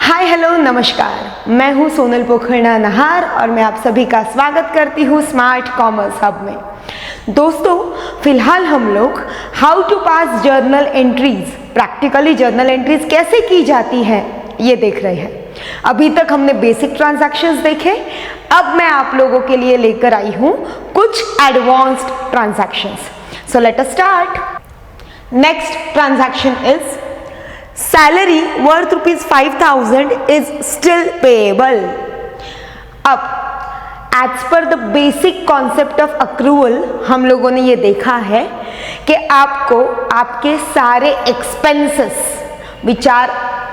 Hi hello नमस्कार, मैं हूँ सोनल पोखरना नहार और मैं आप सभी का स्वागत करती हूँ स्मार्ट कॉमर्स हब में। दोस्तों, फिलहाल हम लोग how to pass journal entries, practically journal entries कैसे की जाती है ये देख रहे हैं। अभी तक हमने बेसिक ट्रांजैक्शंस देखे, अब मैं आप लोगों के लिए लेकर आई हूँ कुछ advanced transactions. So let us start. Next transaction is salary worth ₹5,000 is still payable. अब as per the basic concept of accrual हम लोगों ने ये देखा है कि आपको आपके सारे expenses which are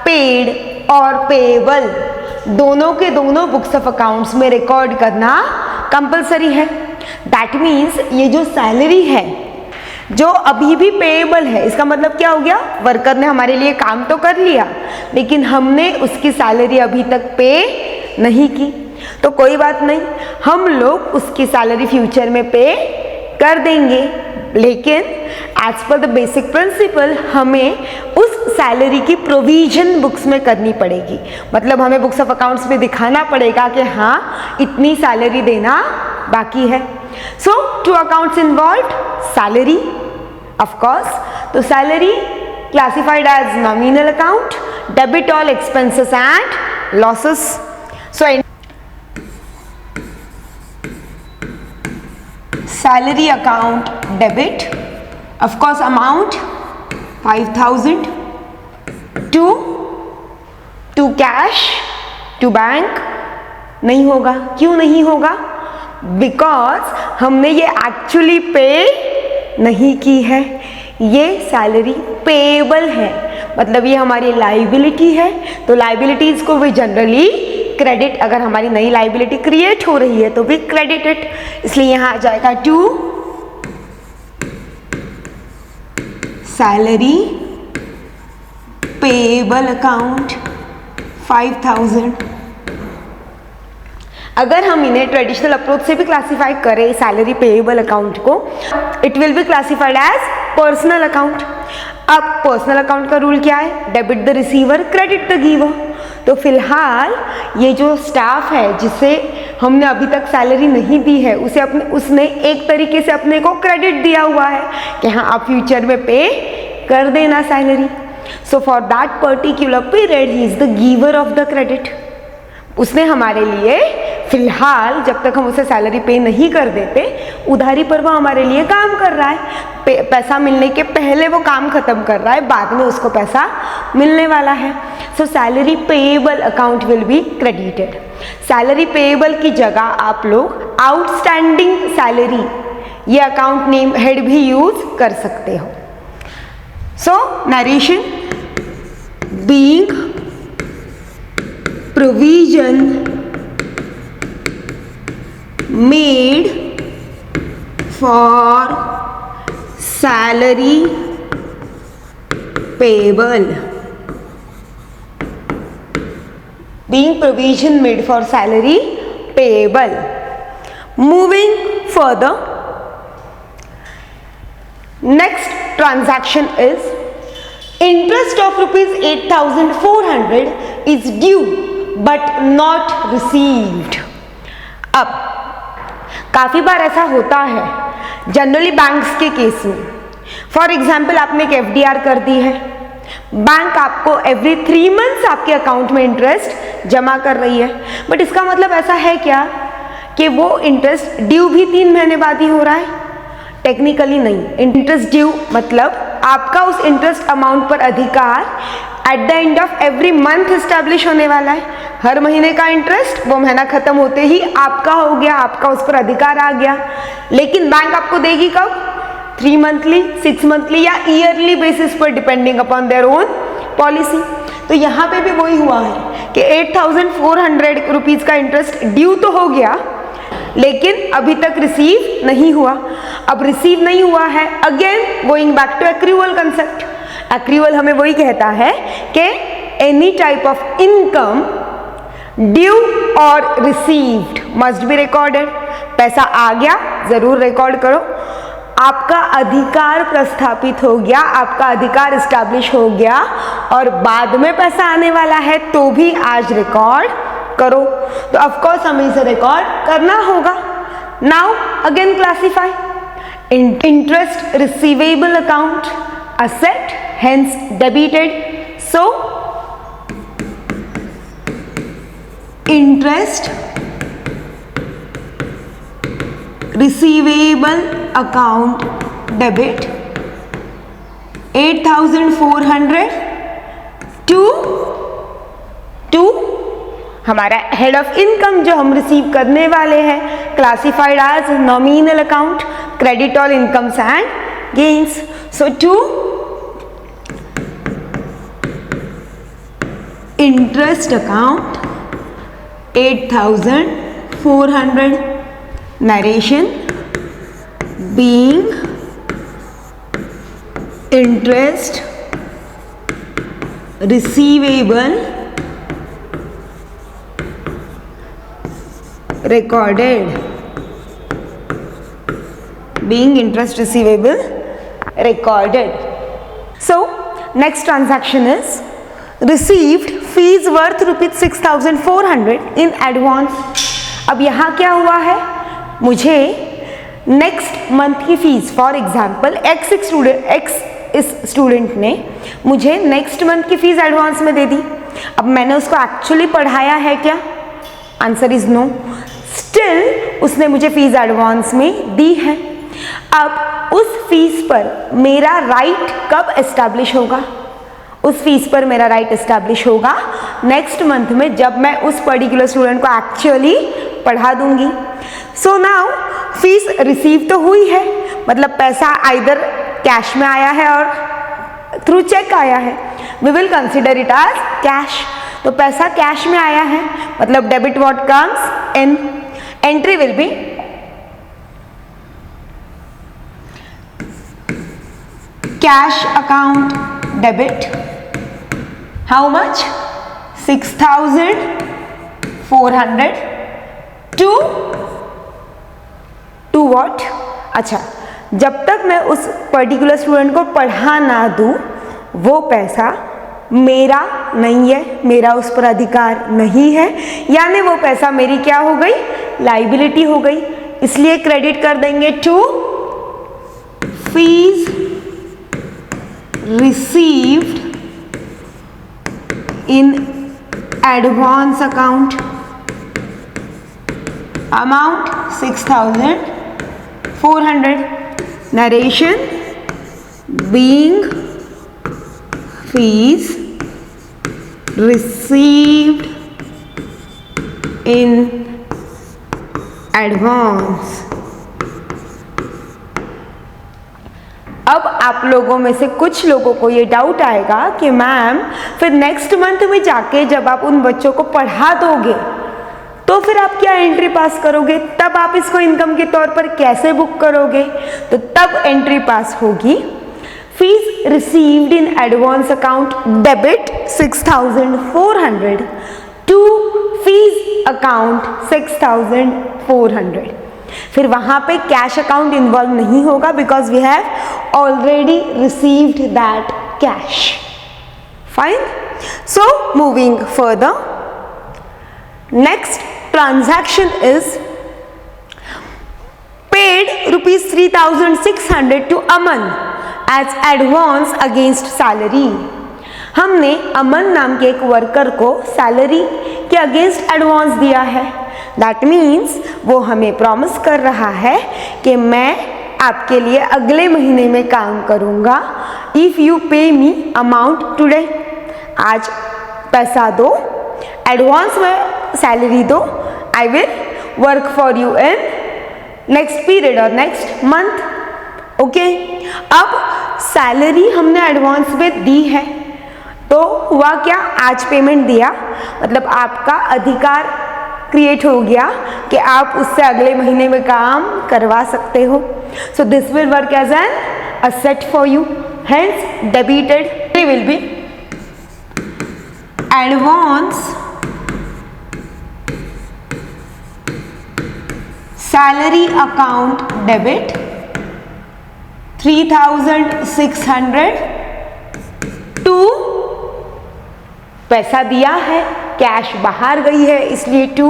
paid और payable दोनों के दोनों books of accounts में रिकॉर्ड करना कंपलसरी है। That means ये जो सैलरी है जो अभी भी पेएबल है, इसका मतलब क्या हो गया, वर्कर ने हमारे लिए काम तो कर लिया लेकिन हमने उसकी सैलरी अभी तक पे नहीं की। तो कोई बात नहीं, हम लोग उसकी सैलरी फ्यूचर में पे कर देंगे, लेकिन as per the basic principle हमें उस सैलरी की प्रोविजन बुक्स में करनी पड़ेगी। मतलब हमें बुक्स ऑफ अकाउंट्स में दिखाना पड़ेगा कि हाँ इतनी सैलरी देना बाकी है। So two accounts involved, salary of course, तो salary classified as nominal account, debit all expenses and losses. So salary account debit, of course amount 5,000 to cash to bank नहीं होगा। क्यों नहीं होगा? Because हमने ये actually पे नहीं की है, ये सैलरी पेएबल है, मतलब ये हमारी लाइबिलिटी है। तो लाइबिलिटीज को भी जनरली क्रेडिट, अगर हमारी नई लाइबिलिटी क्रिएट हो रही है तो भी क्रेडिटेड, इसलिए यहाँ आ जाएगा टू सैलरी पेएबल अकाउंट 5,000। अगर हम इन्हें ट्रेडिशनल अप्रोच से भी क्लासिफाई करें सैलरी पेएबल अकाउंट को, it will be classified as personal account. अब पर्सनल अकाउंट का रूल क्या है? Debit the receiver, credit the giver. तो फिलहाल ये जो स्टाफ है जिसे हमने अभी तक सैलरी नहीं दी है उसने एक तरीके से अपने को क्रेडिट दिया हुआ है कि हाँ आप फ्यूचर में पे कर देना salary. So for that particular period he is the giver of the credit. उसने हमारे लिए फिलहाल जब तक हम उसे सैलरी पे नहीं कर देते, उधारी पर वो हमारे लिए काम कर रहा है। पैसा मिलने के पहले वो काम खत्म कर रहा है, बाद में उसको पैसा मिलने वाला है। So salary payable account will be credited. Salary payable की जगह आप लोग आउटस्टैंडिंग सैलरी ये अकाउंट नेम हेड भी यूज कर सकते हो। So narration being provision made for salary payable, being provision made for salary payable. Moving further, next transaction is interest of ₹8,400 is due but not received. अब काफ़ी बार ऐसा होता है जनरली बैंक्स के केस में। फॉर एग्जाम्पल आपने एक FDR कर दी है, बैंक आपको एवरी 3 मंथ्स आपके अकाउंट में इंटरेस्ट जमा कर रही है, बट इसका मतलब ऐसा है क्या कि वो इंटरेस्ट ड्यू भी 3 महीने बाद ही हो रहा है? टेक्निकली नहीं। इंटरेस्ट ड्यू मतलब आपका उस इंटरेस्ट अमाउंट पर अधिकार at the end of every month establish होने वाला है। हर महीने का इंटरेस्ट वो महीना खत्म होते ही आपका हो गया, आपका उस पर अधिकार आ गया। लेकिन बैंक आपको देगी कब? 3 मंथली, 6 मंथली या ईयरली बेसिस पर, depending upon their own policy. तो यहाँ पे भी वही हुआ है कि 8,400 रुपीज़ का इंटरेस्ट ड्यू तो हो गया लेकिन अभी तक रिसीव नहीं हुआ। अब रिसीव नहीं हुआ है, again going back to accrual concept. Accrual हमें वही कहता है कि any type of income due और रिसीव्ड मस्ट बी रिकॉर्डेड। पैसा आ गया जरूर रिकॉर्ड करो, आपका अधिकार प्रस्थापित हो गया, आपका अधिकार इस्टेब्लिश हो गया और बाद में पैसा आने वाला है तो भी आज रिकॉर्ड करो। तो ऑफ कोर्स हमें इसे रिकॉर्ड करना होगा। Now again classify interest receivable account asset, hence debited. So interest receivable account debit 8,400 to हमारा हेड ऑफ इनकम जो हम रिसीव करने वाले हैं, classified as nominal account, credit all incomes and gains. So to interest account 8,400, narration being interest receivable recorded, being interest receivable recorded. So next transaction is received fees worth ₹6,400 in advance। अब यहाँ क्या हुआ है, मुझे next month की fees, for example x इस student ने मुझे नेक्स्ट मंथ की फीस एडवांस में दे दी। अब मैंने उसको एक्चुअली पढ़ाया है क्या? Answer is no. स्टिल उसने मुझे फीस एडवांस में दी है। अब उस फीस पर मेरा राइट कब एस्टैब्लिश होगा? उस फीस पर मेरा राइट एस्टैब्लिश होगा नेक्स्ट मंथ में, जब मैं उस पर्टिकुलर स्टूडेंट को एक्चुअली पढ़ा दूंगी। सो नाउ फीस रिसीव तो हुई है, मतलब पैसा आइदर कैश में आया है और थ्रू चेक आया है, we will consider it as cash. तो पैसा कैश में आया है, मतलब debit what comes in, entry will be cash account debit, how much? 6,400 to what? अच्छा, जब तक मैं उस पर्टिकुलर स्टूडेंट को पढ़ा ना दूं, वो पैसा मेरा नहीं है, मेरा उस पर अधिकार नहीं है, यानी वो पैसा मेरी क्या हो गई? लाइबिलिटी हो गई। इसलिए क्रेडिट कर देंगे to fees received in advance account, amount 6,400, narration being fees received in advance। अब आप लोगों में से कुछ लोगों को ये डाउट आएगा कि मैम फिर नेक्स्ट मंथ में जाके जब आप उन बच्चों को पढ़ा दोगे तो फिर आप क्या एंट्री पास करोगे? तब आप इसको इनकम के तौर पर कैसे बुक करोगे? तो तब एंट्री पास होगी fees received in advance account debit 6,400 to fees account 6,400। फिर वहां पे कैश अकाउंट इन्वॉल्व नहीं होगा because we have already received that cash. Fine. So moving further, next transaction is paid ₹3,600 to Aman as advance against salary. हमने अमन नाम के एक worker को सैलरी के अगेंस्ट एडवांस दिया है। दैट मीन्स वो हमें प्रॉमिस कर रहा है कि मैं आपके लिए अगले महीने में काम करूंगा इफ यू पे मी अमाउंट टुडे। आज पैसा दो, एडवांस में सैलरी दो, I will work for you in next period और नेक्स्ट मंथ। ओके, अब सैलरी हमने एडवांस में दी है तो हुआ क्या? आज पेमेंट दिया, मतलब आपका अधिकार क्रिएट हो गया कि आप उससे अगले महीने में काम करवा सकते हो। So this will work as an asset for you, hence debited will be advance salary account debit 3,600 to पैसा दिया है, कैश बाहर गई है इसलिए to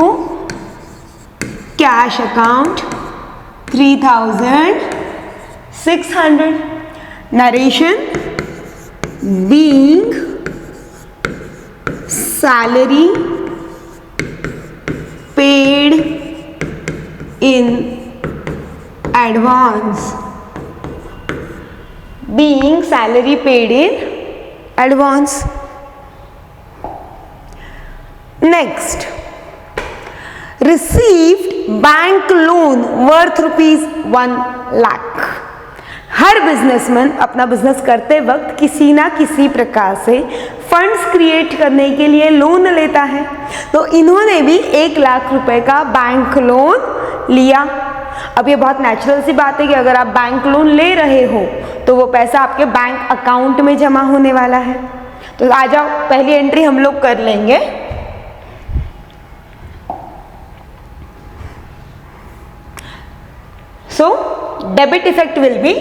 cash account 3,600. Narration being salary paid in advance. Being salary paid in advance. Next, received bank loan worth ₹1 lakh. Her businessman अपना business करते वक्त किसी ना किसी प्रकार से फंड्स क्रिएट करने के लिए लोन लेता है, तो इन्होंने भी 1 लाख रुपए का बैंक लोन लिया. अब ये बहुत नेचुरल सी बात है कि अगर आप बैंक लोन ले रहे हो तो वो पैसा आपके बैंक अकाउंट में जमा होने वाला है. तो आ जाओ, पहली एंट्री हम लोग कर लेंगे. So debit effect will be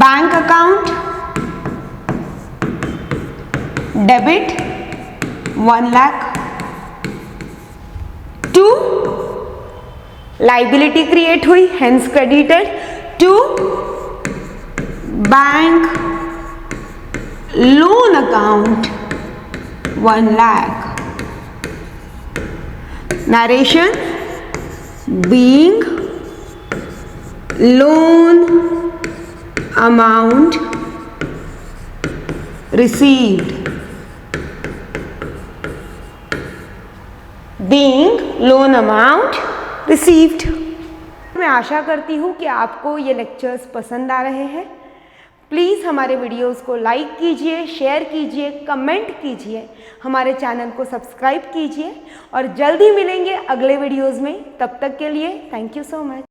bank account debit 1 lakh to liability create हुई, hence credited to bank loan account 1 lakh. Narration being loan amount received. Being loan amount received. मैं आशा करती हूँ कि आपको ये लेक्चर्स पसंद आ रहे हैं. प्लीज़ हमारे वीडियोस को लाइक कीजिए, शेयर कीजिए, कमेंट कीजिए, हमारे चैनल को सब्सक्राइब कीजिए और जल्दी मिलेंगे अगले वीडियोस में. तब तक के लिए थैंक यू सो मच.